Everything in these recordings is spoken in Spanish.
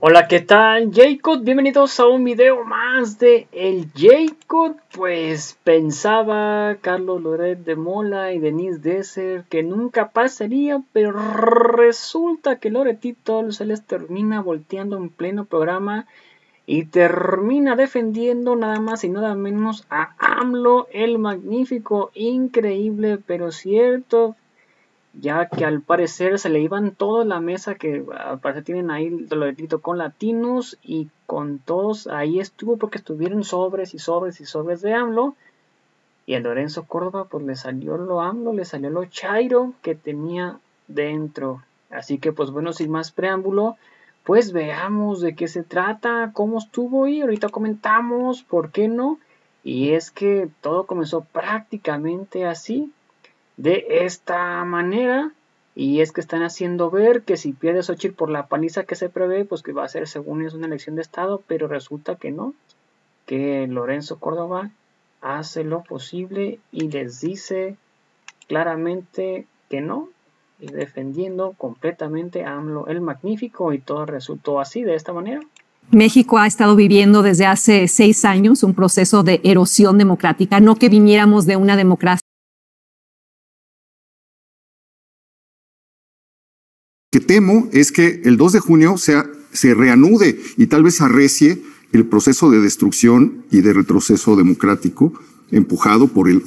Hola, ¿qué tal, Jacob? Bienvenidos a un video más de El Jacob. Pues pensaba Carlos Loret de Mola y Denise Dresser que nunca pasaría, pero resulta que Loretito se les termina volteando en pleno programa y termina defendiendo nada más y nada menos a AMLO, el magnífico, increíble, pero cierto, ya que al parecer se le iban toda la mesa que al parecer tienen ahí Loretito con latinos y con todos ahí estuvo porque estuvieron sobres y sobres y sobres de AMLO, y a Lorenzo Córdoba pues le salió lo AMLO, le salió lo Chairo que tenía dentro. Así que pues bueno, sin más preámbulo, pues veamos de qué se trata, cómo estuvo y ahorita comentamos por qué no. Y es que todo comenzó prácticamente así, de esta manera, y es que están haciendo ver que si pierde Xochitl por la paliza que se prevé, pues que va a ser según es una elección de estado, pero resulta que no, que Lorenzo Córdoba hace lo posible y les dice claramente que no, y defendiendo completamente a AMLO el magnífico, y todo resultó así, de esta manera. México ha estado viviendo desde hace 6 años un proceso de erosión democrática, no que viniéramos de una democracia. Lo que temo es que el 2 de junio se reanude y tal vez arrecie el proceso de destrucción y de retroceso democrático empujado por el...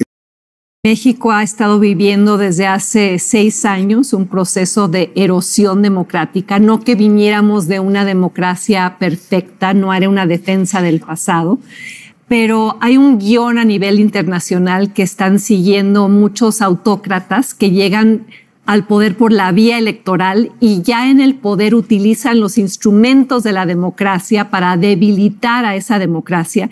México ha estado viviendo desde hace 6 años un proceso de erosión democrática, no que viniéramos de una democracia perfecta, no era una defensa del pasado, pero hay un guión a nivel internacional que están siguiendo muchos autócratas que llegan al poder por la vía electoral y ya en el poder utilizan los instrumentos de la democracia para debilitar a esa democracia.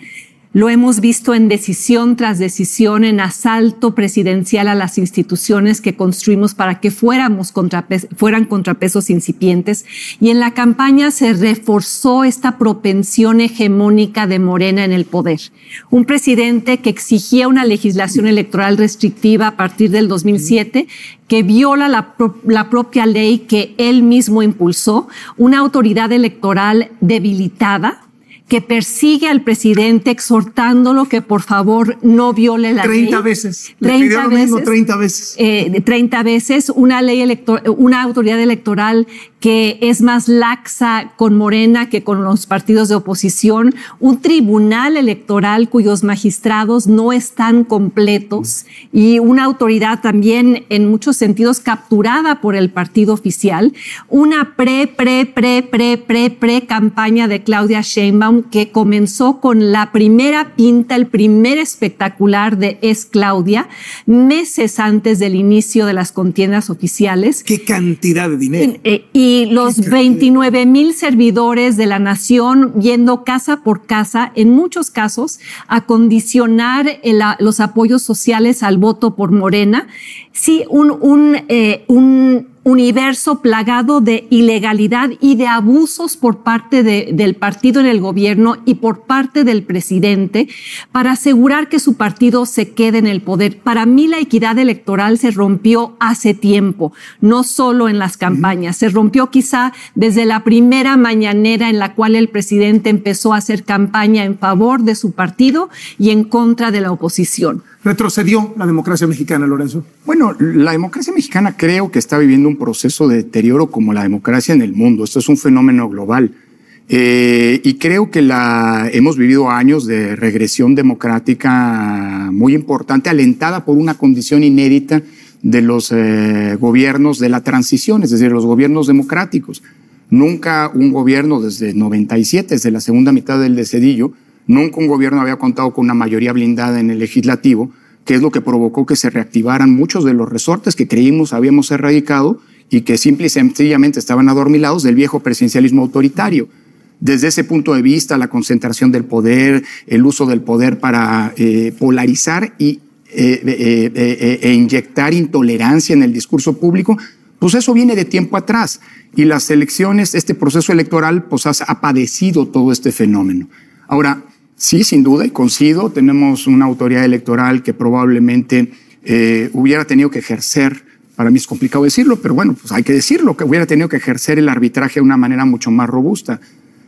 Lo hemos visto en decisión tras decisión, en asalto presidencial a las instituciones que construimos para que fueran contrapesos incipientes. Y en la campaña se reforzó esta propensión hegemónica de Morena en el poder. Un presidente que exigía una legislación electoral restrictiva a partir del 2007, que viola la propia ley que él mismo impulsó, una autoridad electoral debilitada, que persigue al presidente exhortándolo que por favor no viole la ley. 30 veces. Le pidió lo mismo 30 veces. 30 veces. Una autoridad electoral que es más laxa con Morena que con los partidos de oposición. Un tribunal electoral cuyos magistrados no están completos. Y una autoridad también en muchos sentidos capturada por el partido oficial. Una pre-campaña de Claudia Sheinbaum que comenzó con la primera pinta, el primer espectacular de Es Claudia, meses antes del inicio de las contiendas oficiales. ¡Qué cantidad de dinero! Y los 29,000 servidores de la nación yendo casa por casa, en muchos casos, a condicionar los apoyos sociales al voto por Morena. Sí, un universo plagado de ilegalidad y de abusos por parte del partido en el gobierno y por parte del presidente para asegurar que su partido se quede en el poder. Para mí la equidad electoral se rompió hace tiempo, no solo en las campañas, se rompió quizá desde la primera mañanera en la cual el presidente empezó a hacer campaña en favor de su partido y en contra de la oposición. ¿Retrocedió la democracia mexicana, Lorenzo? Bueno, la democracia mexicana creo que está viviendo un proceso de deterioro como la democracia en el mundo. Esto es un fenómeno global. Y creo que hemos vivido años de regresión democrática muy importante, alentada por una condición inédita de los gobiernos de la transición, es decir, los gobiernos democráticos. Nunca un gobierno desde 97, desde la segunda mitad del Cedillo, nunca un gobierno había contado con una mayoría blindada en el legislativo, que es lo que provocó que se reactivaran muchos de los resortes que creímos habíamos erradicado y que simple y sencillamente estaban adormilados del viejo presidencialismo autoritario. Desde ese punto de vista, la concentración del poder, el uso del poder para polarizar e inyectar intolerancia en el discurso público, pues eso viene de tiempo atrás. Y las elecciones, este proceso electoral, pues ha padecido todo este fenómeno. Ahora, sí, sin duda, y coincido, tenemos una autoridad electoral que probablemente hubiera tenido que ejercer, para mí es complicado decirlo, pero bueno, pues hay que decirlo, que hubiera tenido que ejercer el arbitraje de una manera mucho más robusta.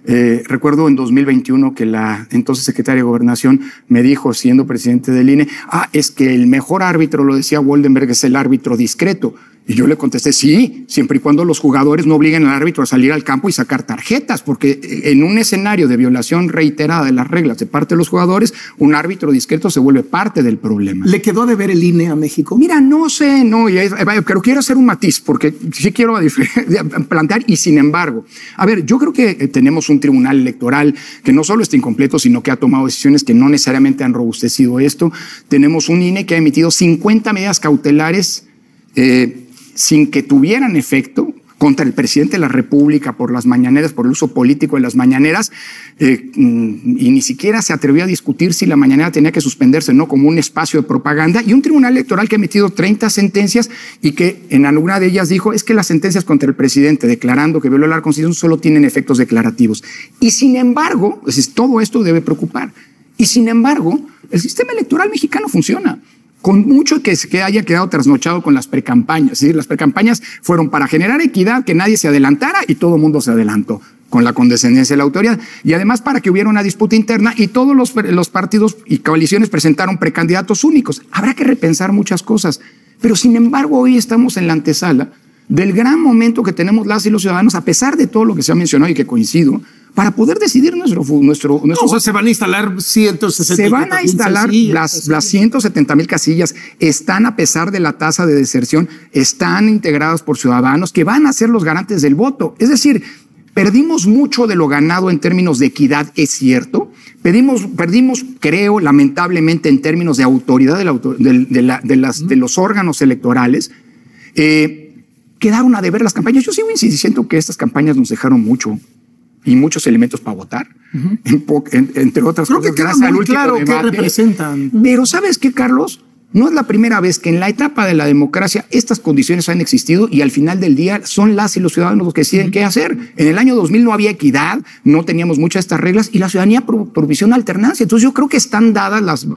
Recuerdo en 2021 que la entonces secretaria de Gobernación me dijo, siendo presidente del INE, es que el mejor árbitro, lo decía Woldenberg, es el árbitro discreto. Y yo le contesté, sí, siempre y cuando los jugadores no obliguen al árbitro a salir al campo y sacar tarjetas, porque en un escenario de violación reiterada de las reglas de parte de los jugadores, un árbitro discreto se vuelve parte del problema. ¿Le quedó de ver el INE a México? Mira, no sé, pero quiero hacer un matiz, porque sí quiero plantear, y sin embargo, a ver, yo creo que tenemos un tribunal electoral que no solo está incompleto, sino que ha tomado decisiones que no necesariamente han robustecido esto. Tenemos un INE que ha emitido 50 medidas cautelares sin que tuvieran efecto contra el presidente de la República por las mañaneras, por el uso político de las mañaneras, y ni siquiera se atrevió a discutir si la mañanera tenía que suspenderse, no, como un espacio de propaganda, y un tribunal electoral que ha emitido 30 sentencias y que en alguna de ellas dijo, es que las sentencias contra el presidente declarando que violó la Constitución solo tienen efectos declarativos. Y sin embargo, todo esto debe preocupar. Y sin embargo, el sistema electoral mexicano funciona. Con mucho que haya quedado trasnochado con las precampañas. Es decir, las precampañas fueron para generar equidad, que nadie se adelantara y todo el mundo se adelantó con la condescendencia de la autoridad. Y además para que hubiera una disputa interna y todos los partidos y coaliciones presentaron precandidatos únicos. Habrá que repensar muchas cosas. Pero sin embargo, hoy estamos en la antesala del gran momento que tenemos las y los ciudadanos, a pesar de todo lo que se ha mencionado y que coincido, para poder decidir nuestro o sea, se van a instalar 160. Se van a instalar las 170,000 casillas. Están, a pesar de la tasa de deserción, están integrados por ciudadanos que van a ser los garantes del voto. Es decir, perdimos mucho de lo ganado en términos de equidad, es cierto. Perdimos, creo, lamentablemente, en términos de autoridad de los órganos electorales. Quedaron a deber las campañas. Yo sigo insistiendo que estas campañas nos dejaron mucho y muchos elementos para votar, entre otras cosas, gracias al último claro debate. ¿Qué representan? Pero ¿sabes qué, Carlos? No es la primera vez que en la etapa de la democracia estas condiciones han existido y al final del día son las y los ciudadanos los que deciden qué hacer. En el año 2000 no había equidad, no teníamos muchas de estas reglas y la ciudadanía provisiona alternancia. Entonces yo creo que están dadas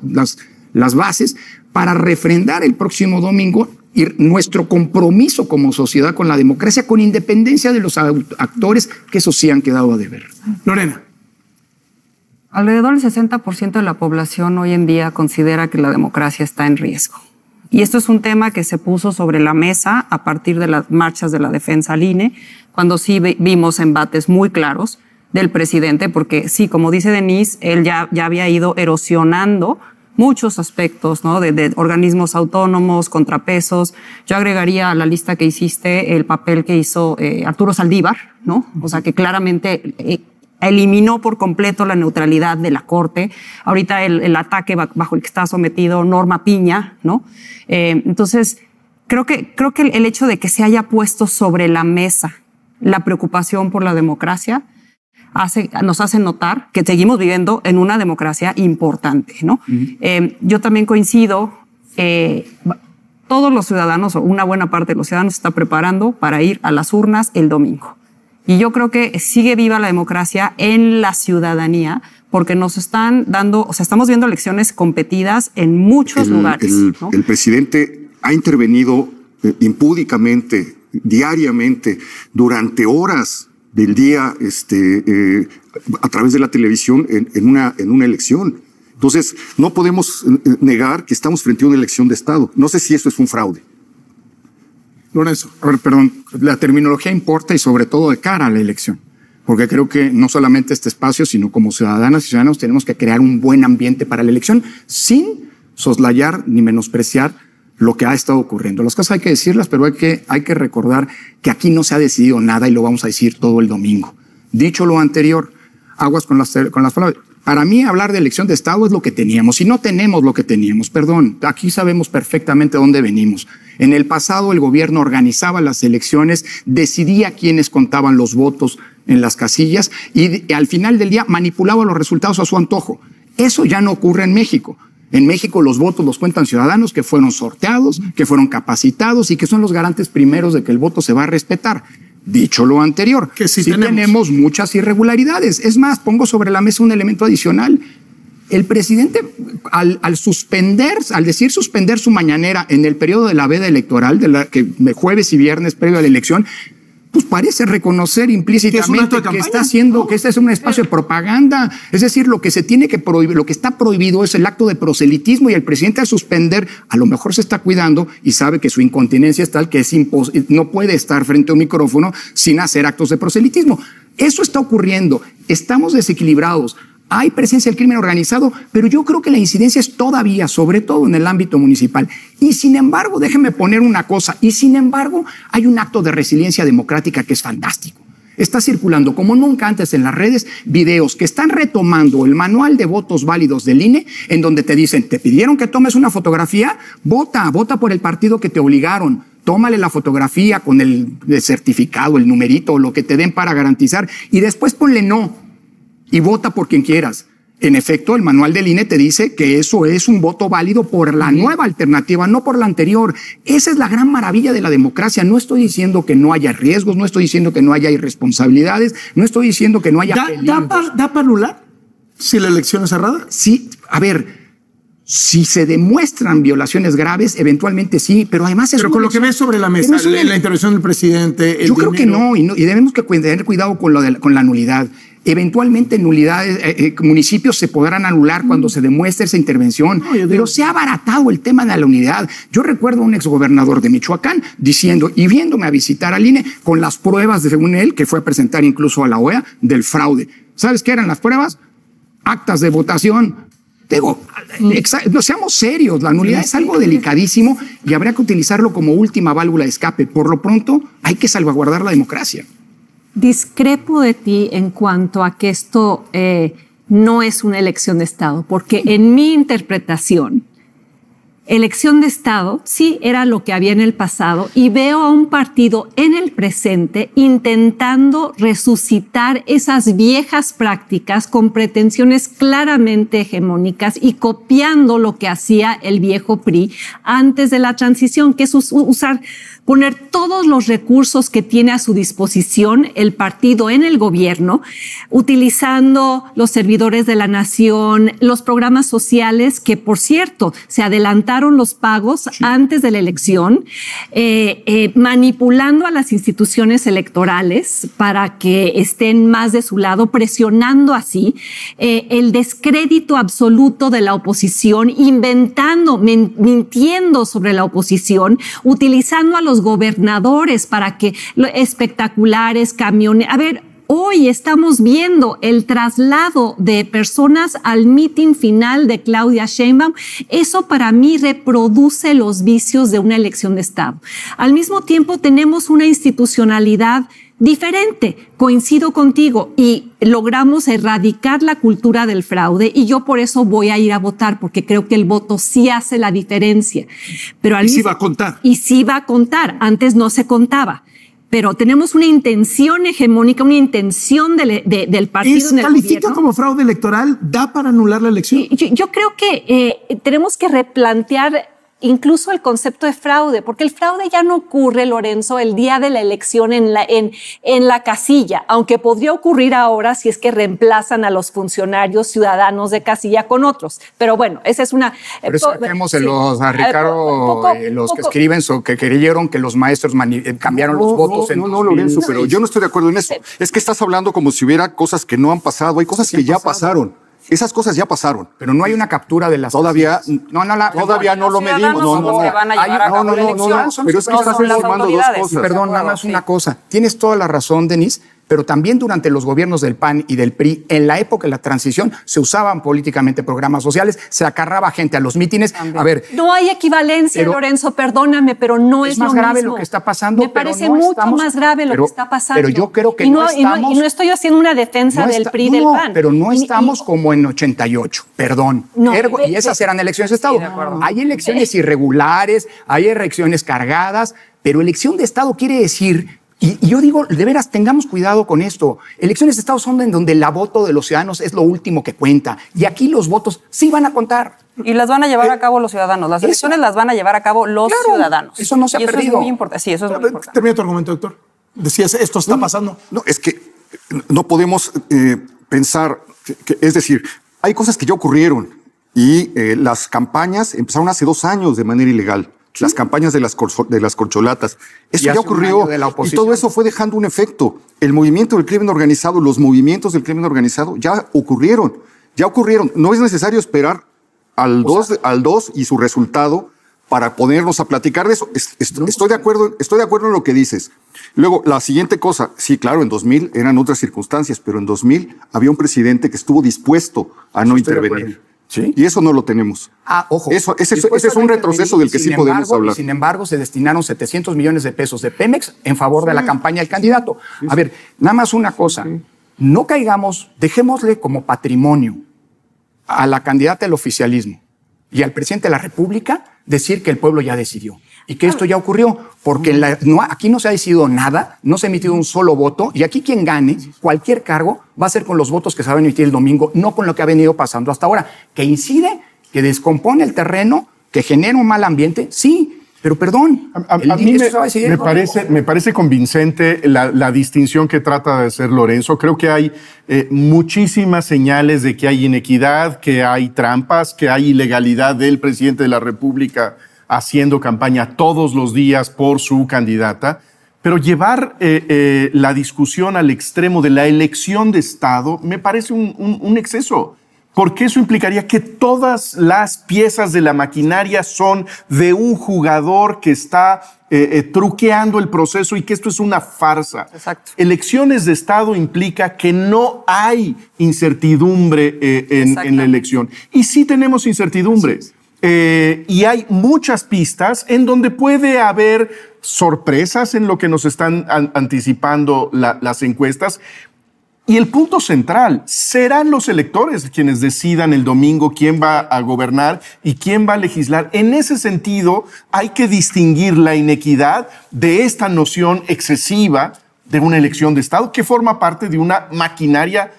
las bases para refrendar el próximo domingo y nuestro compromiso como sociedad con la democracia, con independencia de los actores, que eso sí han quedado a deber. Lorena. Alrededor del 60% de la población hoy en día considera que la democracia está en riesgo. Y esto es un tema que se puso sobre la mesa a partir de las marchas de la defensa al INE, cuando sí vimos embates muy claros del presidente, porque sí, como dice Denise, él ya había ido erosionando muchos aspectos, ¿no? De organismos autónomos, contrapesos. Yo agregaría a la lista que hiciste el papel que hizo Arturo Saldívar, ¿no? O sea, que claramente eliminó por completo la neutralidad de la Corte. Ahorita el ataque bajo el que está sometido Norma Piña, ¿no? Entonces, creo que el hecho de que se haya puesto sobre la mesa la preocupación por la democracia nos hace notar que seguimos viviendo en una democracia importante, ¿no? Yo también coincido, todos los ciudadanos, o una buena parte de los ciudadanos, se está preparando para ir a las urnas el domingo. Y yo creo que sigue viva la democracia en la ciudadanía, porque nos están dando, o sea, estamos viendo elecciones competidas en muchos lugares, ¿no? El presidente ha intervenido impúdicamente, diariamente, durante horas del día, a través de la televisión en una elección. Entonces, no podemos negar que estamos frente a una elección de Estado. No sé si eso es un fraude. Lorenzo, a ver, perdón, la terminología importa y sobre todo de cara a la elección, porque creo que no solamente este espacio, sino como ciudadanas y ciudadanos tenemos que crear un buen ambiente para la elección sin soslayar ni menospreciar lo que ha estado ocurriendo. Las cosas hay que decirlas, pero hay que recordar que aquí no se ha decidido nada y lo vamos a decir todo el domingo. Dicho lo anterior, aguas con las palabras. Para mí, hablar de elección de Estado es lo que teníamos. Y no tenemos lo que teníamos, perdón. Aquí sabemos perfectamente dónde venimos. En el pasado, el gobierno organizaba las elecciones, decidía quiénes contaban los votos en las casillas y al final del día manipulaba los resultados a su antojo. Eso ya no ocurre en México. En México los votos los cuentan ciudadanos que fueron sorteados, que fueron capacitados y que son los garantes primeros de que el voto se va a respetar. Dicho lo anterior, que sí tenemos muchas irregularidades. Es más, pongo sobre la mesa un elemento adicional. El presidente, al decir suspender su mañanera en el periodo de la veda electoral, jueves y viernes previo a la elección, pues parece reconocer implícitamente de que campaña, está haciendo, que este es un espacio de propaganda. Es decir, lo que se tiene que prohibir, lo que está prohibido es el acto de proselitismo, y el presidente, al suspender, a lo mejor se está cuidando y sabe que su incontinencia es tal que no puede estar frente a un micrófono sin hacer actos de proselitismo. Eso está ocurriendo. Estamos desequilibrados. Hay presencia del crimen organizado, pero yo creo que la incidencia es todavía, sobre todo en el ámbito municipal. Y sin embargo, déjenme poner una cosa, y sin embargo, hay un acto de resiliencia democrática que es fantástico. Está circulando como nunca antes en las redes videos que están retomando el manual de votos válidos del INE, en donde te dicen, te pidieron que tomes una fotografía, vota por el partido que te obligaron. Tómale la fotografía con el certificado, el numerito, o lo que te den para garantizar, y después ponle no. Y vota por quien quieras. En efecto, el manual del INE te dice que eso es un voto válido por la nueva alternativa, no por la anterior. Esa es la gran maravilla de la democracia. No estoy diciendo que no haya riesgos, no estoy diciendo que no haya irresponsabilidades, no estoy diciendo que no haya peligros. ¿Da para anular si la elección es cerrada? Sí, a ver, si se demuestran violaciones graves, eventualmente sí, pero además es... Pero con lo que ves sobre la mesa, la intervención del presidente, yo creo que no, y debemos que tener cuidado con la nulidad. Eventualmente nulidades, municipios se podrán anular cuando se demuestre esa intervención, pero se ha abaratado el tema de la unidad. Yo recuerdo a un exgobernador de Michoacán diciendo y viéndome a visitar al INE con las pruebas, según él, que fue a presentar incluso a la OEA, del fraude. ¿Sabes qué eran las pruebas? Actas de votación. Digo, no seamos serios, la nulidad es algo delicadísimo y habría que utilizarlo como última válvula de escape. Por lo pronto, hay que salvaguardar la democracia. Discrepo de ti en cuanto a que esto no es una elección de Estado, porque en mi interpretación, elección de Estado sí era lo que había en el pasado, y veo a un partido en el presente intentando resucitar esas viejas prácticas con pretensiones claramente hegemónicas y copiando lo que hacía el viejo PRI antes de la transición, que es poner todos los recursos que tiene a su disposición el partido en el gobierno, utilizando los servidores de la nación, los programas sociales, que por cierto se adelantaron los pagos antes de la elección, manipulando a las instituciones electorales para que estén más de su lado, presionando así el descrédito absoluto de la oposición, inventando, mintiendo sobre la oposición, utilizando a los gobernadores para que espectaculares, camiones. A ver, hoy estamos viendo el traslado de personas al mitin final de Claudia Sheinbaum. Eso para mí reproduce los vicios de una elección de Estado. Al mismo tiempo tenemos una institucionalidad diferente. Coincido contigo y logramos erradicar la cultura del fraude, y yo por eso voy a ir a votar, porque creo que el voto sí hace la diferencia. Pero y sí va a contar. Y sí va a contar. Antes no se contaba. Pero tenemos una intención hegemónica, una intención del partido en el ¿Califica gobierno como fraude electoral? ¿Da para anular la elección? Yo creo que tenemos que replantear incluso el concepto de fraude, porque el fraude ya no ocurre, Lorenzo, el día de la elección en la casilla, aunque podría ocurrir ahora si es que reemplazan a los funcionarios ciudadanos de casilla con otros. Pero bueno, esa es una... Por eso dejemos a Ricardo, los que escriben que creyeron que los maestros cambiaron los votos. No, Lorenzo, pero yo no estoy de acuerdo en eso. Es que estás hablando como si hubiera cosas que no han pasado. Hay cosas que ya pasaron. Esas cosas ya pasaron. Pero no hay una captura de las... Todavía no lo medimos. No. Pero es que estás informando dos cosas. Perdón, nada más una cosa. Tienes toda la razón, Denise, pero también durante los gobiernos del PAN y del PRI, en la época de la transición, se usaban políticamente programas sociales, se acarraba gente a los mítines. A ver, no hay equivalencia, Lorenzo, perdóname, pero no es más lo grave mismo. lo que está pasando. Me parece mucho más grave lo que está pasando. Pero yo creo que no estamos... Y no estoy haciendo una defensa del PRI y del PAN. Pero no estamos como en 88, perdón. Y esas eran elecciones de Estado. Hay elecciones irregulares, hay elecciones cargadas, pero elección de Estado quiere decir... Y yo digo, de veras, tengamos cuidado con esto. Elecciones de Estado son en donde el voto de los ciudadanos es lo último que cuenta. Y aquí los votos sí van a contar. Y las van a llevar a cabo los ciudadanos. Las elecciones las van a llevar a cabo los ciudadanos. Eso no se ha perdido. Eso es muy importante. Sí, eso es muy importante. Termina tu argumento, doctor. Decías, esto está pasando. No, es que no podemos pensar, es decir, hay cosas que ya ocurrieron y las campañas empezaron hace 2 años de manera ilegal. las campañas de las corcholatas. Eso ya ocurrió y todo eso fue dejando un efecto. El movimiento del crimen organizado, los movimientos del crimen organizado ya ocurrieron. No es necesario esperar al 2 y su resultado para ponernos a platicar de eso. Estoy de acuerdo en lo que dices. Luego, la siguiente cosa, sí, claro, en 2000 eran otras circunstancias, pero en 2000 había un presidente que estuvo dispuesto a no intervenir. ¿Sí? Y eso no lo tenemos. Ojo. Ese es un retroceso del que sí podemos hablar. Sin embargo, se destinaron 700 millones de pesos de Pemex en favor de la campaña del candidato. A ver, nada más una cosa. No caigamos, dejémosle como patrimonio a la candidata del oficialismo y al presidente de la República decir que el pueblo ya decidió y que esto ya ocurrió, porque aquí no se ha decidido nada, no se ha emitido un solo voto, y aquí quien gane cualquier cargo va a ser con los votos que se van a emitir el domingo, no con lo que ha venido pasando hasta ahora, que incide, que descompone el terreno, que genera un mal ambiente, sí, pero perdón. A mí me parece convincente la distinción que trata de hacer Lorenzo. Creo que hay muchísimas señales de que hay inequidad, que hay trampas, que hay ilegalidad del presidente de la República haciendo campaña todos los días por su candidata. Pero llevar la discusión al extremo de la elección de Estado me parece un exceso. Porque eso implicaría que todas las piezas de la maquinaria son de un jugador que está truqueando el proceso y que esto es una farsa. Exacto. Elecciones de Estado implica que no hay incertidumbre en la elección. Y sí tenemos incertidumbre. Sí. Y hay muchas pistas en donde puede haber sorpresas en lo que nos están anticipando las encuestas. Y el punto central, serán los electores quienes decidan el domingo quién va a gobernar y quién va a legislar. En ese sentido, hay que distinguir la inequidad de esta noción excesiva de una elección de Estado que forma parte de una maquinaria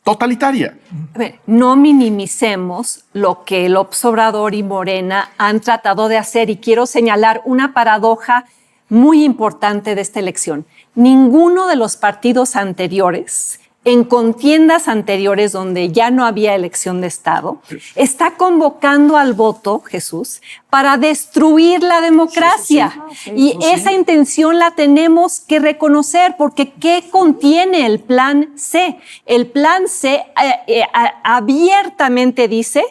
totalitaria. A ver, no minimicemos lo que López Obrador y Morena han tratado de hacer, y quiero señalar una paradoja muy importante de esta elección. Ninguno de los partidos anteriores, en contiendas anteriores donde ya no había elección de Estado, está convocando al voto, Jesús, para destruir la democracia. Esa intención la tenemos que reconocer, porque ¿qué contiene el Plan C? El Plan C abiertamente dice: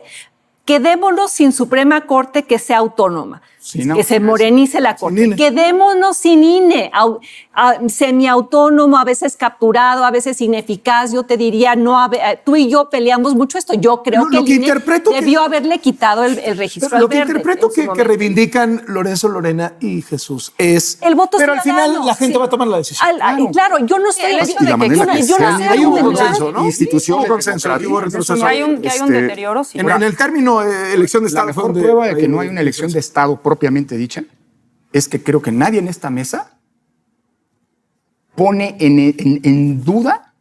quedémonos sin Suprema Corte que sea autónoma. Sí, no, que se morenice la Corte. Quedémonos sin INE, semiautónomo, a veces capturado, a veces ineficaz. Yo te diría, tú y yo peleamos mucho esto. Yo creo que el INE debió haberle quitado el registro al verde. Lo que interpreto que reivindican Lorenzo, Lorena y Jesús es... El voto pero ciudadano, al final la gente va a tomar la decisión. Claro, yo no estoy... Hay un consenso, ¿no? Institución, consenso. Hay un deterioro. Sí. En el término elección de Estado... La mejor prueba de que no hay una elección de Estado propiamente dicha es que creo que nadie en esta mesa pone en duda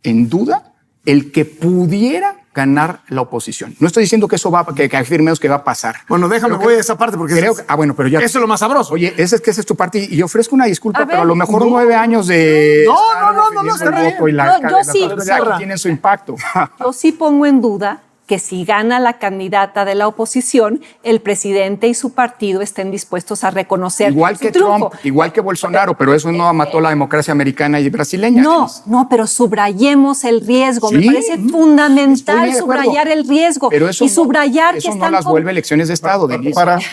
el que pudiera ganar la oposición. No estoy diciendo que eso que afirmemos que va a pasar. Bueno, déjame, voy a esa parte porque bueno, pero ya. Eso es lo más sabroso. Oye, ese es tu parte y ofrezco una disculpa, pero a lo mejor 9 años de... No, está bien. Yo sí. Tienen su impacto. Yo sí pongo en duda que si gana la candidata de la oposición, el presidente y su partido estén dispuestos a reconocer igual que Trump, igual que Bolsonaro, pero eso no mató la democracia americana y brasileña. No, pero subrayemos el riesgo. Sí, me parece fundamental subrayar el riesgo. Pero eso subrayar eso no las vuelve elecciones de Estado.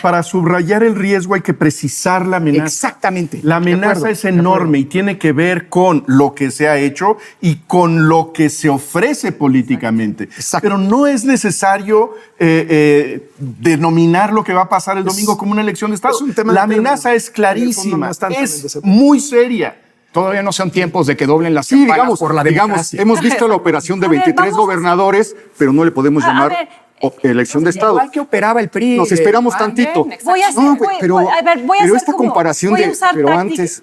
Para subrayar el riesgo hay que precisar la amenaza. Exactamente. La amenaza es enorme y tiene que ver con lo que se ha hecho y con lo que se ofrece políticamente. Exacto. Pero no es necesario denominar lo que va a pasar el domingo como una elección de Estado. La amenaza es clarísima, es muy seria. Todavía no son tiempos de que doblen las campanas por la democracia. Hemos visto la operación de 23 gobernadores, pero no le podemos llamar elección de Estado. Igual que operaba el PRI. Nos esperamos tantito. Voy a esta comparación antes...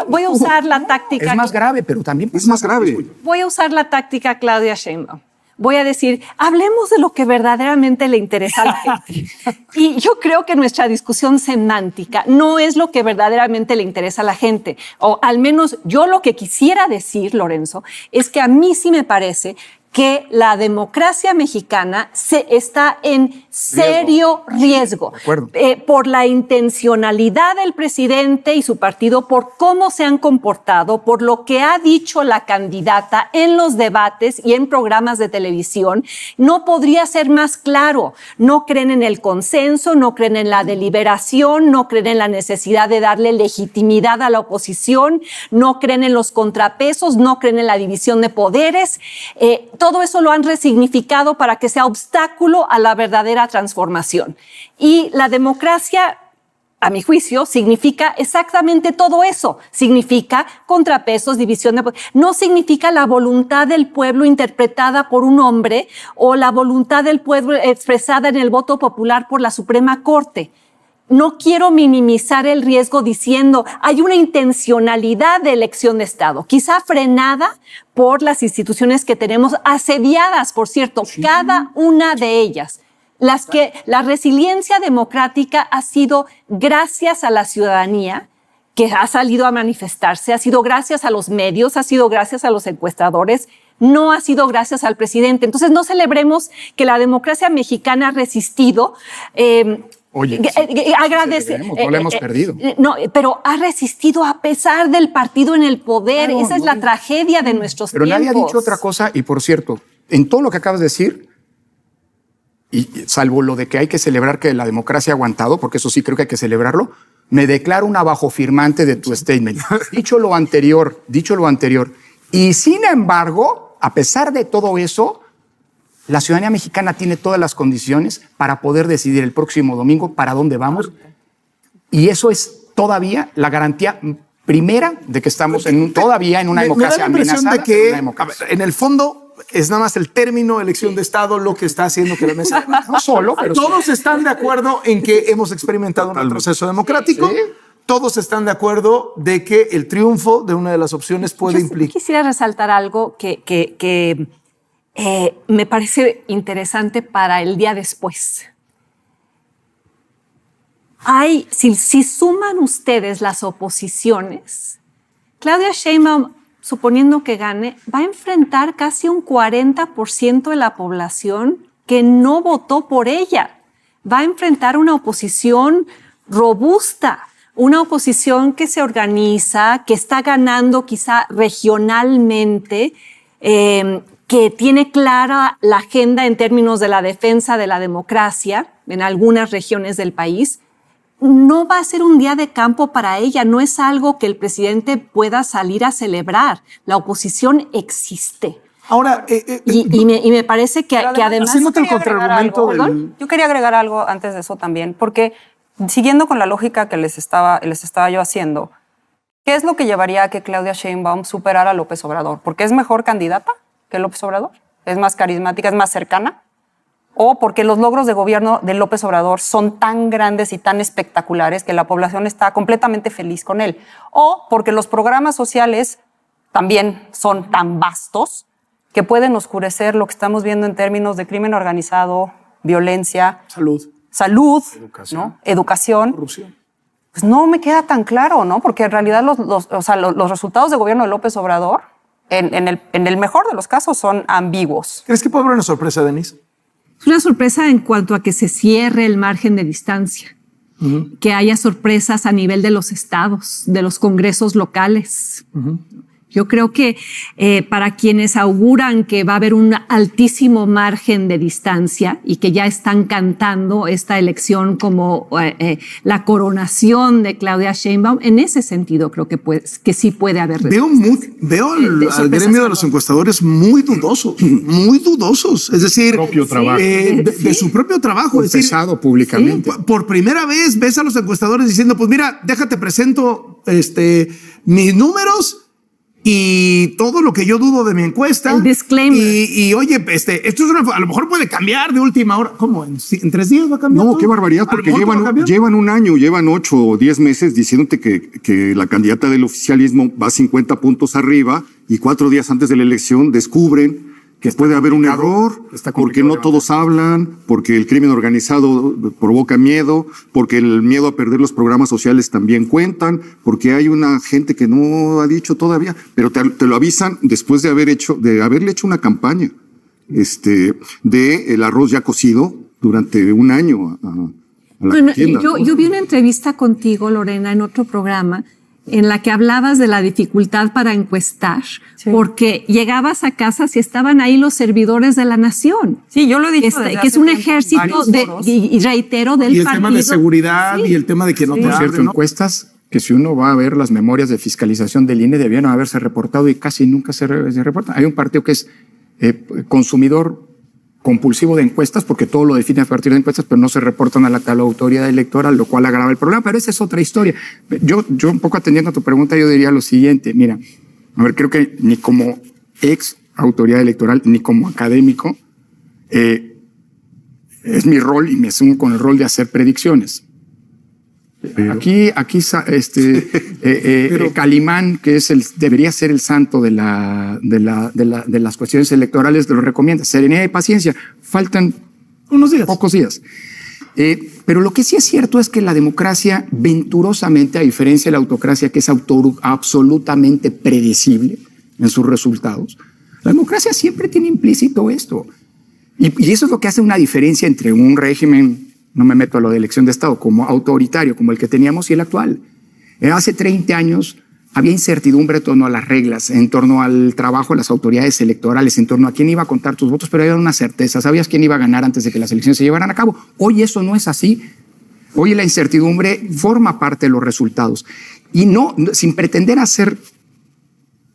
Voy a usar la táctica. Es más grave, pero también... Es más grave. Voy a usar la táctica Claudia Sheinbaum. Voy a decir, hablemos de lo que verdaderamente le interesa a la gente. Y yo creo que nuestra discusión semántica no es lo que verdaderamente le interesa a la gente. O al menos yo lo que quisiera decir, Lorenzo, es que a mí sí me parece que la democracia mexicana está en serio riesgo por la intencionalidad del presidente y su partido, por cómo se han comportado, por lo que ha dicho la candidata en los debates y en programas de televisión. No podría ser más claro. No creen en el consenso, no creen en la deliberación, no creen en la necesidad de darle legitimidad a la oposición, no creen en los contrapesos, no creen en la división de poderes. Todo eso lo han resignificado para que sea obstáculo a la verdadera transformación. Y la democracia, a mi juicio, significa exactamente todo eso. Significa contrapesos, división de poder. No significa la voluntad del pueblo interpretada por un hombre o la voluntad del pueblo expresada en el voto popular por la Suprema Corte. No quiero minimizar el riesgo diciendo hay una intencionalidad de elección de Estado, quizá frenada por las instituciones que tenemos, asediadas, por cierto, cada una de ellas. La resiliencia democrática ha sido gracias a la ciudadanía que ha salido a manifestarse, ha sido gracias a los medios, ha sido gracias a los encuestadores, no ha sido gracias al presidente. Entonces no celebremos que la democracia mexicana ha resistido. Oye, agradece, no la hemos perdido. No, pero ha resistido a pesar del partido en el poder. Claro, esa es la tragedia de nuestros tiempos. Pero nadie ha dicho otra cosa. Y por cierto, en todo lo que acabas de decir, y salvo lo de que hay que celebrar que la democracia ha aguantado, porque eso sí creo que hay que celebrarlo, me declaro un abajofirmante de tu statement. Dicho lo anterior, y sin embargo, a pesar de todo eso, la ciudadanía mexicana tiene todas las condiciones para poder decidir el próximo domingo para dónde vamos. Y eso es todavía la garantía primera de que estamos todavía en una democracia amenazada. Me da la impresión de que, en el fondo, es nada más el término elección de Estado lo que está haciendo que la mesa... No solo, pero todos están de acuerdo en que hemos experimentado un proceso democrático. Sí. Todos están de acuerdo de que el triunfo de una de las opciones puede implicar... Quisiera resaltar algo que me parece interesante para el día después. Si suman ustedes las oposiciones, Claudia Sheinbaum, suponiendo que gane, va a enfrentar casi un 40% de la población que no votó por ella. Va a enfrentar una oposición robusta, una oposición que se organiza, que está ganando quizá regionalmente, que tiene clara la agenda en términos de la defensa de la democracia en algunas regiones del país. No va a ser un día de campo para ella, no es algo que el presidente pueda salir a celebrar. La oposición existe. Ahora, y me parece que además... el contraargumento Yo quería agregar algo antes de eso también, porque siguiendo con la lógica que les estaba yo haciendo, ¿qué es lo que llevaría a que Claudia Sheinbaum superara a López Obrador? ¿Porque es mejor candidata que López Obrador? ¿Es más carismática, es más cercana? ¿O porque los logros de gobierno de López Obrador son tan grandes y tan espectaculares que la población está completamente feliz con él? ¿O porque los programas sociales también son tan vastos que pueden oscurecer lo que estamos viendo en términos de crimen organizado, violencia, salud, educación, corrupción? Pues no me queda tan claro, ¿no? Porque en realidad los resultados de gobierno de López Obrador, en el mejor de los casos, son ambiguos. ¿Crees que puede haber una sorpresa, Denise? Es una sorpresa en cuanto a que se cierre el margen de distancia, que haya sorpresas a nivel de los estados, de los congresos locales. Yo creo que para quienes auguran que va a haber un altísimo margen de distancia y que ya están cantando esta elección como la coronación de Claudia Sheinbaum, en ese sentido creo que sí puede haber. Veo al gremio de los encuestadores muy dudosos. Es decir, de su propio trabajo. Confesado públicamente. Sí, por primera vez ves a los encuestadores diciendo, pues mira, déjate presento mis números y todo lo que yo dudo de mi encuesta. El disclaimer. Y oye, esto es a lo mejor puede cambiar de última hora. ¿Cómo? ¿En 3 días va a cambiar? No, todo? Qué barbaridad, porque llevan un año, llevan 8 o 10 meses diciéndote que la candidata del oficialismo va 50 puntos arriba y 4 días antes de la elección descubren que puede haber un error, porque no todos hablan, porque el crimen organizado provoca miedo, porque el miedo a perder los programas sociales también cuentan, porque hay una gente que no ha dicho todavía, pero te lo avisan después de haberle hecho una campaña. de el arroz ya cocido durante un año a la Bueno, tienda, ¿no? yo vi una entrevista contigo, Lorena, en otro programa, en la que hablabas de la dificultad para encuestar, porque llegabas a casas y estaban ahí los servidores de la nación. Sí, yo lo he dicho que es un ejército y reitero del Y el partido. tema de seguridad y el tema de que no te Por cierto, abren, ¿no? encuestas que si uno va a ver las memorias de fiscalización del INE debieron haberse reportado y casi nunca se reportan. Hay un partido que es consumidor compulsivo de encuestas, porque todo lo define a partir de encuestas, pero no se reportan a la autoridad electoral, lo cual agrava el problema, pero esa es otra historia. Yo un poco atendiendo a tu pregunta, yo diría lo siguiente, mira, a ver, creo que ni como ex autoridad electoral, ni como académico, es mi rol y me asumo con el rol de hacer predicciones. Aquí Calimán, que debería ser el santo de las cuestiones electorales, lo recomienda. Serenidad y paciencia. Faltan unos días, pocos días. Pero lo que sí es cierto es que la democracia, venturosamente, a diferencia de la autocracia, que es absolutamente predecible en sus resultados, la democracia siempre tiene implícito esto. Y eso es lo que hace una diferencia entre un régimen, no me meto a lo de elección de Estado, como autoritario, como el que teníamos y el actual. Hace 30 años había incertidumbre en torno a las reglas, en torno al trabajo de las autoridades electorales, en torno a quién iba a contar tus votos, pero había una certeza, sabías quién iba a ganar antes de que las elecciones se llevaran a cabo. Hoy eso no es así. Hoy la incertidumbre forma parte de los resultados. Y no, sin pretender hacer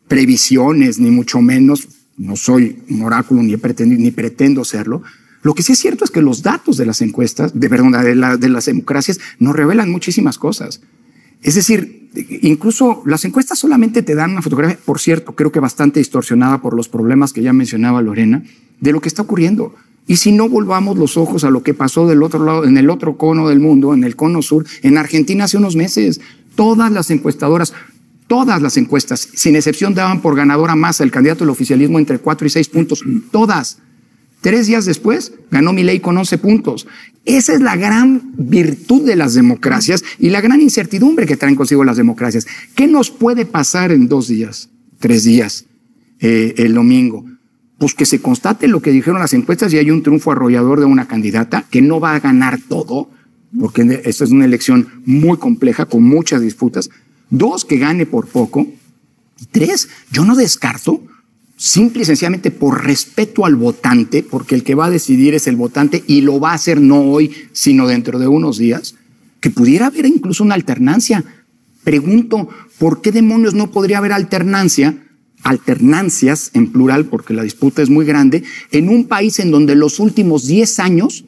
previsiones, ni mucho menos, no soy un oráculo ni pretendo serlo. Lo que sí es cierto es que los datos de las encuestas, de las democracias, nos revelan muchísimas cosas. Es decir, incluso las encuestas solamente te dan una fotografía, por cierto, creo que bastante distorsionada por los problemas que ya mencionaba Lorena, de lo que está ocurriendo. Y si no volvamos los ojos a lo que pasó del otro lado, en el otro cono del mundo, en el cono sur, en Argentina hace unos meses, todas las encuestadoras, todas las encuestas, sin excepción, daban por ganador a Massa, el candidato del oficialismo, entre 4 y 6 puntos. Todas. 3 días después, ganó Milei con 11 puntos. Esa es la gran virtud de las democracias y la gran incertidumbre que traen consigo las democracias. ¿Qué nos puede pasar en 2 días, 3 días, el domingo? Pues que se constate lo que dijeron las encuestas y hay un triunfo arrollador de una candidata que no va a ganar todo, porque esta es una elección muy compleja, con muchas disputas. 2, que gane por poco. Y 3, yo no descarto, simple y sencillamente por respeto al votante, porque el que va a decidir es el votante y lo va a hacer no hoy, sino dentro de unos días, que pudiera haber incluso una alternancia. Pregunto, ¿por qué demonios no podría haber alternancias en plural, porque la disputa es muy grande, en un país en donde los últimos 10 años,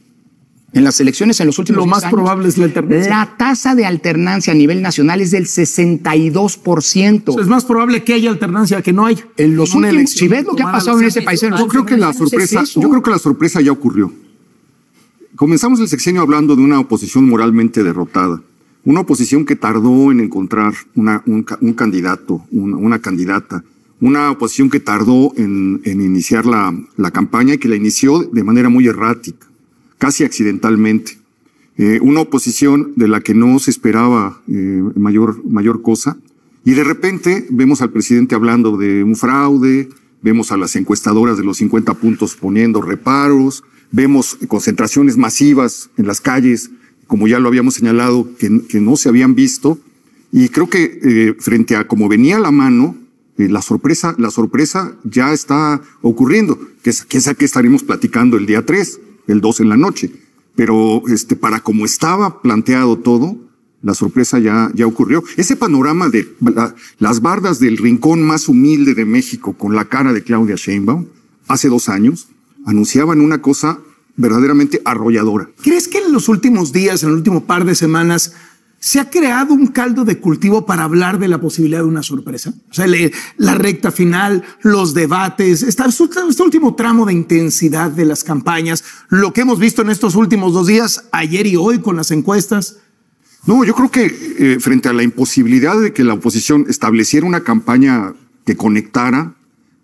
en las elecciones en los últimos 10 años, lo más probable es la alternancia. La tasa de alternancia a nivel nacional es del 62%. Es más probable que haya alternancia que no haya. En los últimos, si ves lo que ha pasado en ese país, yo creo que la sorpresa ya ocurrió. Comenzamos el sexenio hablando de una oposición moralmente derrotada, una oposición que tardó en encontrar un candidato, una candidata, una oposición que tardó en iniciar la campaña y que la inició de manera muy errática, casi accidentalmente. Una oposición de la que no se esperaba mayor cosa. Y de repente vemos al presidente hablando de un fraude, vemos a las encuestadoras de los 50 puntos poniendo reparos, vemos concentraciones masivas en las calles, como ya lo habíamos señalado, que no se habían visto. Y creo que frente a cómo venía la mano, la sorpresa ya está ocurriendo, que es que estaremos platicando el día 3. El 2 en la noche, pero para como estaba planteado todo, la sorpresa ya ocurrió. Ese panorama de las bardas del rincón más humilde de México con la cara de Claudia Sheinbaum, hace 2 años, anunciaban una cosa verdaderamente arrolladora. ¿Crees que en los últimos días, en el último par de semanas, se ha creado un caldo de cultivo para hablar de la posibilidad de una sorpresa? O sea, la recta final, los debates, este último tramo de intensidad de las campañas, lo que hemos visto en estos últimos 2 días, ayer y hoy con las encuestas. No, yo creo que frente a la imposibilidad de que la oposición estableciera una campaña que conectara,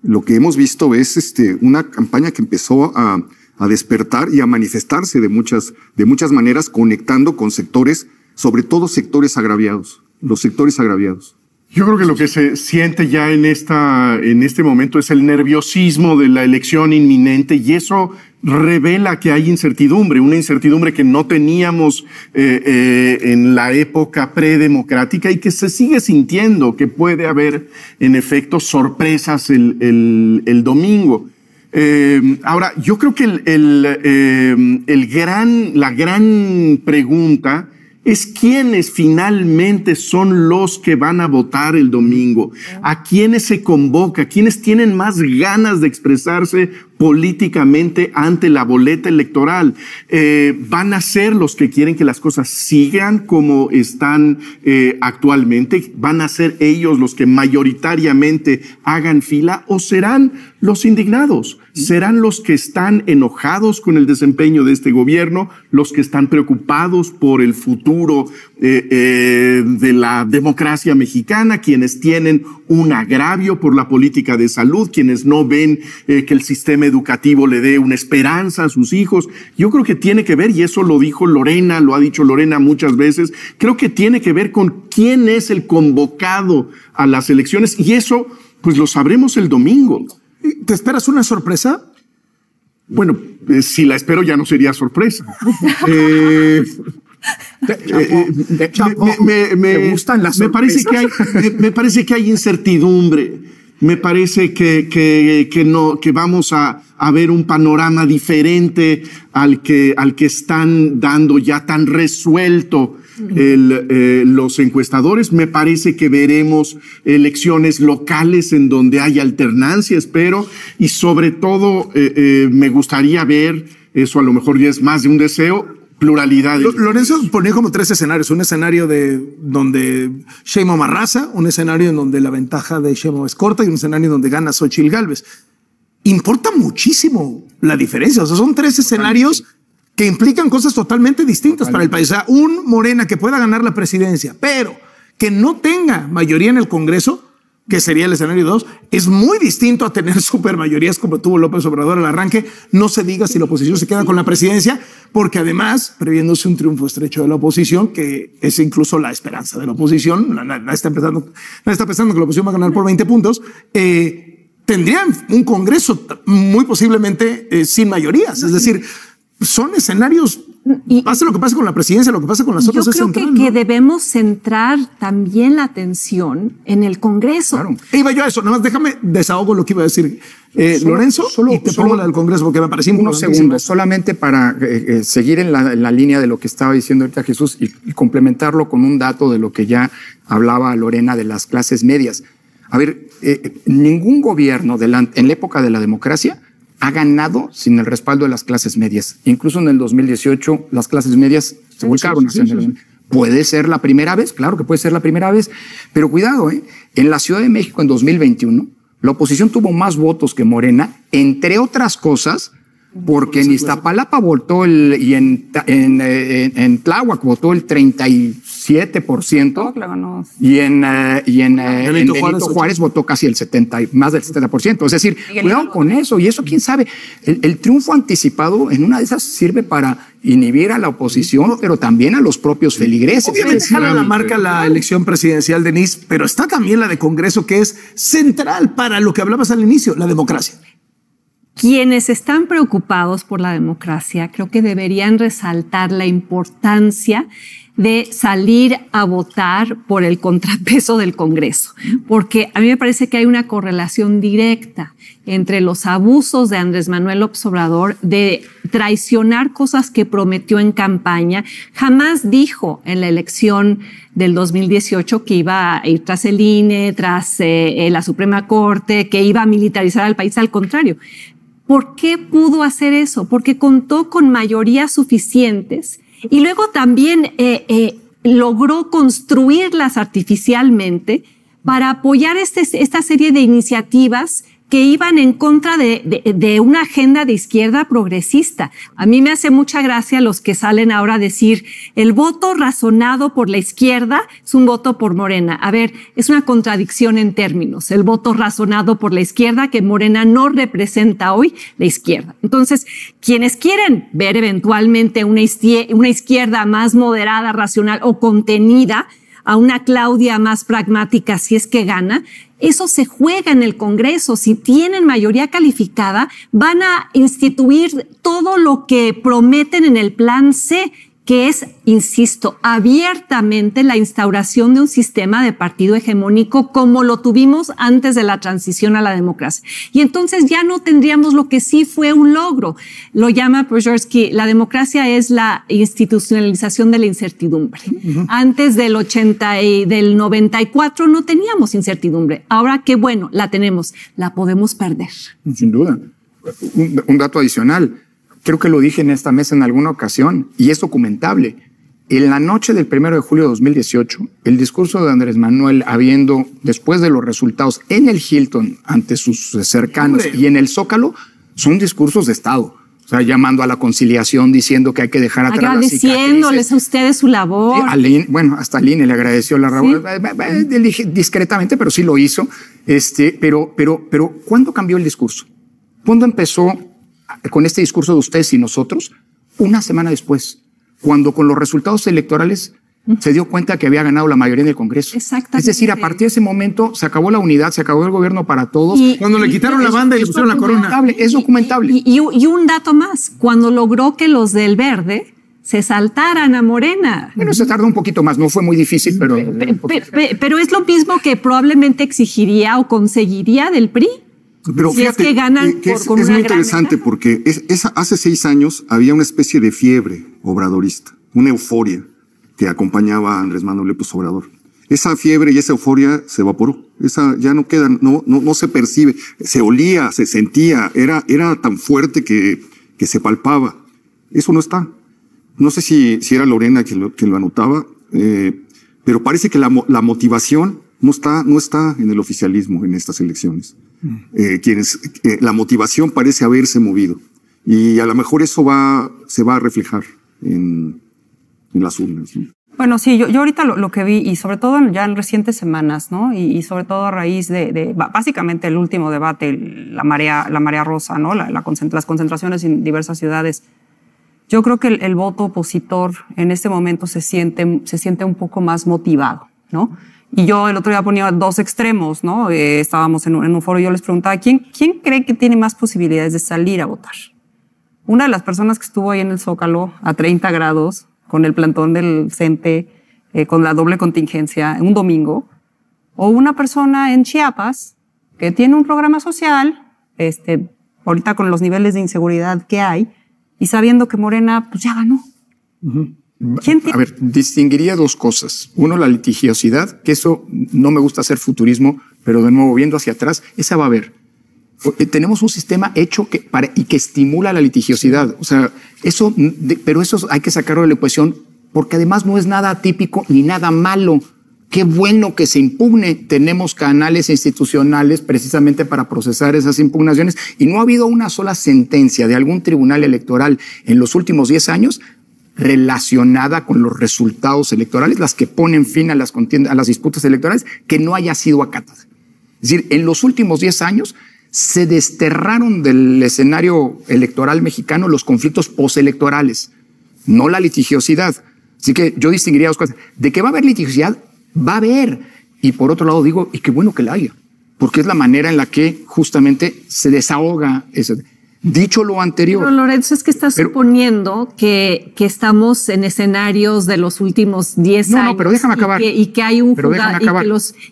lo que hemos visto es una campaña que empezó a despertar y a manifestarse de muchas maneras, conectando con sectores, sobre todo sectores agraviados, los sectores agraviados. Yo creo que lo que se siente ya en este momento es el nerviosismo de la elección inminente, y eso revela que hay incertidumbre, una incertidumbre que no teníamos en la época predemocrática y que se sigue sintiendo, que puede haber en efecto sorpresas el domingo. Ahora, yo creo que la gran pregunta es quiénes finalmente son los que van a votar el domingo, a quiénes se convoca, quiénes tienen más ganas de expresarse políticamente ante la boleta electoral. Van a ser los que quieren que las cosas sigan como están actualmente, van a ser ellos los que mayoritariamente hagan fila, o serán los indignados, serán los que están enojados con el desempeño de este gobierno, los que están preocupados por el futuro de la democracia mexicana, quienes tienen un agravio por la política de salud, quienes no ven que el sistema educativo le dé una esperanza a sus hijos. Yo creo que tiene que ver, y eso lo dijo Lorena, lo ha dicho Lorena muchas veces, creo que tiene que ver con quién es el convocado a las elecciones, y eso pues lo sabremos el domingo. ¿Te esperas una sorpresa? Bueno, si la espero ya no sería sorpresa. Me gustan las sorpresas. Me parece que hay incertidumbre. Me parece que vamos a ver un panorama diferente al que están dando ya tan resuelto los encuestadores. Me parece que veremos elecciones locales en donde hay alternancia, espero, y sobre todo me gustaría ver, eso a lo mejor ya es más de un deseo, pluralidad. Lorenzo ponía como 3 escenarios: un escenario donde Sheinbaum arrasa, un escenario en donde la ventaja de Sheinbaum es corta y un escenario donde gana Xochitl Gálvez. Importa muchísimo la diferencia, o sea, son 3 escenarios que implican cosas totalmente distintas para el país. O sea, un Morena que pueda ganar la presidencia, pero que no tenga mayoría en el Congreso, que sería el escenario 2, es muy distinto a tener supermayorías como tuvo López Obrador al arranque. No se diga si la oposición se queda con la presidencia, porque además, previéndose un triunfo estrecho de la oposición, que es incluso la esperanza de la oposición, nadie está pensando que la oposición va a ganar por 20 puntos, tendrían un Congreso muy posiblemente sin mayorías. Es decir, son escenarios, pase lo que pase con la presidencia, lo que pasa con las otras. Yo creo que debemos centrar también la atención en el Congreso. Claro. Iba yo a eso, nada más déjame desahogo lo que iba a decir Lorenzo, y te pongo la del Congreso porque me pareció unos segundos, solamente para seguir en la línea de lo que estaba diciendo ahorita Jesús y complementarlo con un dato de lo que ya hablaba Lorena de las clases medias. A ver, ningún gobierno en la época de la democracia ha ganado sin el respaldo de las clases medias. Incluso en el 2018 las clases medias se volcaron. ¿Puede ser la primera vez? Claro que puede ser la primera vez. Pero cuidado, en la Ciudad de México en 2021 la oposición tuvo más votos que Morena, entre otras cosas, porque en Iztapalapa votó y en Tláhuac votó el 37%, y en Benito Juárez votó casi más del 70%. Es decir, cuidado con eso, y eso quién sabe. El triunfo anticipado en una de esas sirve para inhibir a la oposición, pero también a los propios feligreses. Obviamente jala la marca la elección presidencial, Denise, pero está también la de Congreso, que es central para lo que hablabas al inicio, la democracia. Quienes están preocupados por la democracia creo que deberían resaltar la importancia de salir a votar por el contrapeso del Congreso, porque a mí me parece que hay una correlación directa entre los abusos de Andrés Manuel López Obrador de traicionar cosas que prometió en campaña. Jamás dijo en la elección del 2018 que iba a ir tras el INE, tras la Suprema Corte, que iba a militarizar al país. Al contrario. ¿Por qué pudo hacer eso? Porque contó con mayorías suficientes y luego también logró construirlas artificialmente para apoyar esta serie de iniciativas que iban en contra de una agenda de izquierda progresista. A mí me hace mucha gracia los que salen ahora a decir el voto razonado por la izquierda es un voto por Morena. A ver, es una contradicción en términos. El voto razonado por la izquierda, que Morena no representa hoy la izquierda. Entonces, quienes quieren ver eventualmente una izquierda más moderada, racional o contenida, a una Claudia más pragmática si es que gana. Eso se juega en el Congreso. Si tienen mayoría calificada, van a instituir todo lo que prometen en el Plan C, que es, insisto, abiertamente la instauración de un sistema de partido hegemónico como lo tuvimos antes de la transición a la democracia. Y entonces ya no tendríamos lo que sí fue un logro. Lo llama Przeworski, la democracia es la institucionalización de la incertidumbre. Antes del 80 y del 94 no teníamos incertidumbre. Ahora qué bueno, la tenemos, la podemos perder. Sin duda. Un dato adicional. Creo que lo dije en esta mesa en alguna ocasión y es documentable. En la noche del 1 de julio de 2018, el discurso de Andrés Manuel, después de los resultados en el Hilton ante sus cercanos y en el Zócalo, son discursos de Estado. O sea, llamando a la conciliación, diciendo que hay que dejar atrás las cicatrices. Agradeciéndoles a ustedes su labor. Sí, hasta al INE le agradeció la labor, ¿sí? Discretamente, pero sí lo hizo. Pero, ¿cuándo cambió el discurso? ¿Cuándo empezó con este discurso de ustedes y nosotros? Una semana después, cuando con los resultados electorales se dio cuenta que había ganado la mayoría en el Congreso. Exactamente. Es decir, a partir de ese momento se acabó la unidad, se acabó el gobierno para todos. Cuando le quitaron la banda y le pusieron la corona. Es documentable. Y un dato más, cuando logró que los del Verde se saltaran a Morena. Bueno, se tardó un poquito más, no fue muy difícil, pero es lo mismo que probablemente exigiría o conseguiría del PRI. Pero si fíjate, es que ganan que es muy interesante porque hace 6 años había una especie de fiebre obradorista, una euforia que acompañaba a Andrés Manuel López Obrador. Esa fiebre y esa euforia se evaporó. Esa ya no queda, no se percibe, se olía, se sentía, era tan fuerte que se palpaba. Eso no está. No sé si era Lorena quien lo anotaba, pero parece que la motivación no está en el oficialismo en estas elecciones. La motivación parece haberse movido y a lo mejor eso se va a reflejar en las urnas, ¿no? Bueno, sí, yo ahorita lo que vi, y sobre todo ya en recientes semanas, ¿no? Y sobre todo a raíz de básicamente el último debate, la marea rosa, ¿no? Las concentraciones en diversas ciudades. Yo creo que el voto opositor en este momento se siente un poco más motivado, ¿no? Y yo el otro día ponía 2 extremos, ¿no? Estábamos en un foro y yo les preguntaba, ¿quién cree que tiene más posibilidades de salir a votar? Una de las personas que estuvo ahí en el Zócalo a 30 grados, con el plantón del CENTE, con la doble contingencia, un domingo, o una persona en Chiapas que tiene un programa social, ahorita con los niveles de inseguridad que hay, y sabiendo que Morena pues ya ganó. A ver, distinguiría 2 cosas. Uno, la litigiosidad, que eso no me gusta hacer futurismo, pero de nuevo, viendo hacia atrás, esa va a haber. Tenemos un sistema hecho que estimula la litigiosidad. O sea, pero eso hay que sacarlo de la ecuación, porque además no es nada atípico ni nada malo. Qué bueno que se impugne. Tenemos canales institucionales precisamente para procesar esas impugnaciones y no ha habido una sola sentencia de algún tribunal electoral en los últimos 10 años relacionada con los resultados electorales, las que ponen fin a las disputas electorales, que no haya sido acatada. Es decir, en los últimos 10 años se desterraron del escenario electoral mexicano los conflictos postelectorales, no la litigiosidad. Así que yo distinguiría 2 cosas. De que va a haber litigiosidad, va a haber. Y por otro lado digo, y qué bueno que la haya, porque es la manera en la que justamente se desahoga eso. Dicho lo anterior. Pero Lorenzo, es que estás suponiendo que estamos en escenarios de los últimos 10 años. No, pero déjame acabar. Y que hay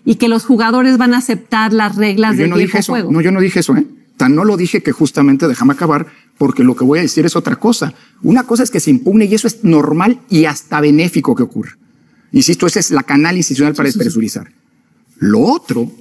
y que los jugadores van a aceptar las reglas del viejo juego. No, yo no dije eso, no lo dije que justamente déjame acabar, porque lo que voy a decir es otra cosa. Una cosa es que se impugne y eso es normal y hasta benéfico que ocurra. Insisto, esa es la canal institucional para despresurizar. Lo otro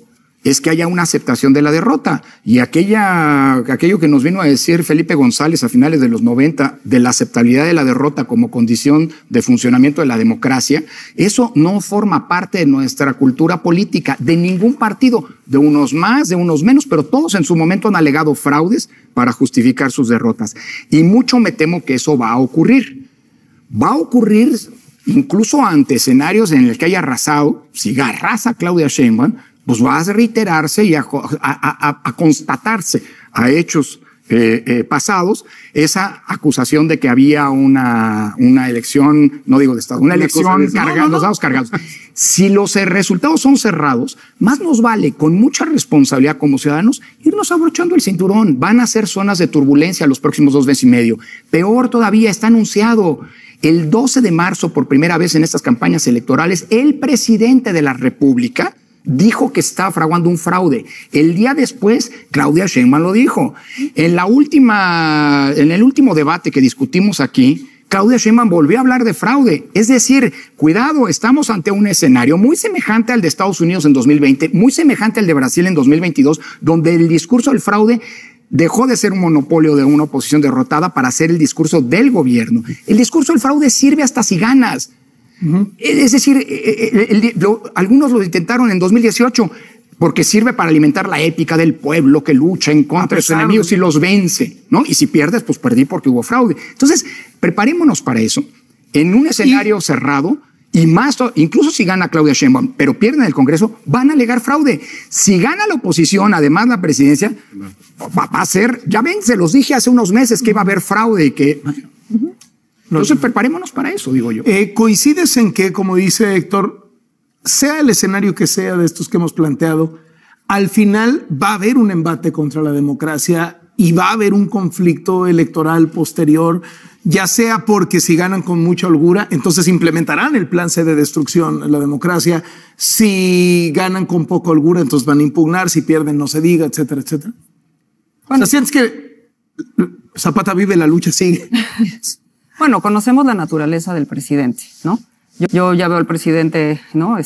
es que haya una aceptación de la derrota. Y aquello que nos vino a decir Felipe González a finales de los 90, de la aceptabilidad de la derrota como condición de funcionamiento de la democracia, eso no forma parte de nuestra cultura política, de ningún partido, de unos más, de unos menos, pero todos en su momento han alegado fraudes para justificar sus derrotas. Y mucho me temo que eso va a ocurrir. Va a ocurrir incluso ante escenarios en el que haya arrasado, si arrasa Claudia Sheinbaum, pues va a reiterarse y a constatarse a hechos pasados, esa acusación de que había una elección, no digo de Estado, una elección cargada, los dados cargados. Si los resultados son cerrados, más nos vale, con mucha responsabilidad como ciudadanos, irnos abrochando el cinturón. Van a ser zonas de turbulencia los próximos 2 meses y medio. Peor todavía, está anunciado el 12 de marzo, por primera vez en estas campañas electorales, el presidente de la República dijo que estaba fraguando un fraude. El día después, Claudia Sheinbaum lo dijo. En el último debate que discutimos aquí, Claudia Sheinbaum volvió a hablar de fraude. Es decir, cuidado, estamos ante un escenario muy semejante al de Estados Unidos en 2020, muy semejante al de Brasil en 2022, donde el discurso del fraude dejó de ser un monopolio de una oposición derrotada para ser el discurso del gobierno. El discurso del fraude sirve hasta si ganas. Es decir, algunos lo intentaron en 2018 porque sirve para alimentar la épica del pueblo que lucha en contra de sus enemigos y los vence, ¿no? Y si pierdes, pues perdí porque hubo fraude. Entonces, preparémonos para eso en un escenario cerrado y más, incluso si gana Claudia Sheinbaum, pero pierden el Congreso, van a alegar fraude. Si gana la oposición, además la presidencia, va a ser, ya ven, se los dije hace unos meses que iba a haber fraude y que... Entonces, preparémonos para eso, digo yo. ¿Coincides en que, como dice Héctor, sea el escenario que sea de estos que hemos planteado, al final va a haber un embate contra la democracia y va a haber un conflicto electoral posterior, ya sea porque si ganan con mucha holgura, entonces implementarán el plan C de destrucción de la democracia, si ganan con poca holgura, entonces van a impugnar, si pierden no se diga, etcétera, etcétera? Bueno, sientes que Zapata vive, la lucha sigue. Bueno, conocemos la naturaleza del presidente, ¿no? Yo ya veo al presidente, ¿no?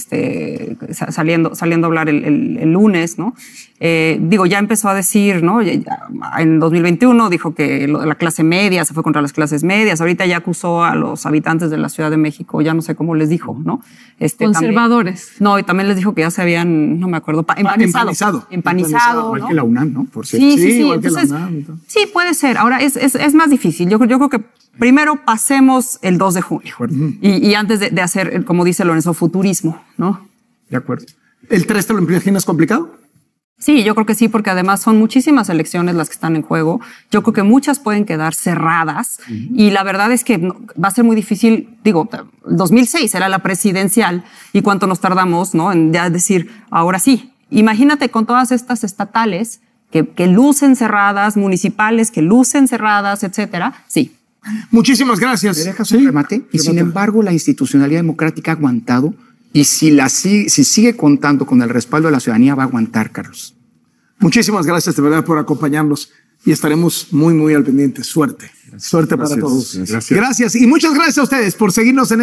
Saliendo a hablar el lunes, ¿no? Ya empezó a decir, ¿no? En 2021 dijo que la clase media se fue contra las clases medias. Ahorita ya acusó a los habitantes de la Ciudad de México, ya no sé cómo les dijo, ¿no? Conservadores. También, no, y también les dijo que ya se habían, no me acuerdo, empanizado. Igual ¿no? que la UNAM, ¿no? Por cierto. Sí. Entonces, sí, puede ser. Ahora, es más difícil. Yo creo que primero pasemos el 2 de junio y antes de hacer, como dice Lorenzo, futurismo, ¿no? De acuerdo. ¿El 3 te lo imaginas complicado? Sí, yo creo que sí, porque además son muchísimas elecciones las que están en juego. Yo creo que muchas pueden quedar cerradas y la verdad es que va a ser muy difícil. 2006 era la presidencial y cuánto nos tardamos, ¿no? En ya decir, ahora sí. Imagínate con todas estas estatales que lucen cerradas, municipales que lucen cerradas, etcétera. Sí. Muchísimas gracias. ¿Me dejas un remate? Y sin embargo, la institucionalidad democrática ha aguantado y si sigue contando con el respaldo de la ciudadanía, va a aguantar, Carlos. Muchísimas gracias de verdad por acompañarnos y estaremos muy, muy al pendiente. Suerte. Suerte para todos. Gracias. Gracias. Y muchas gracias a ustedes por seguirnos en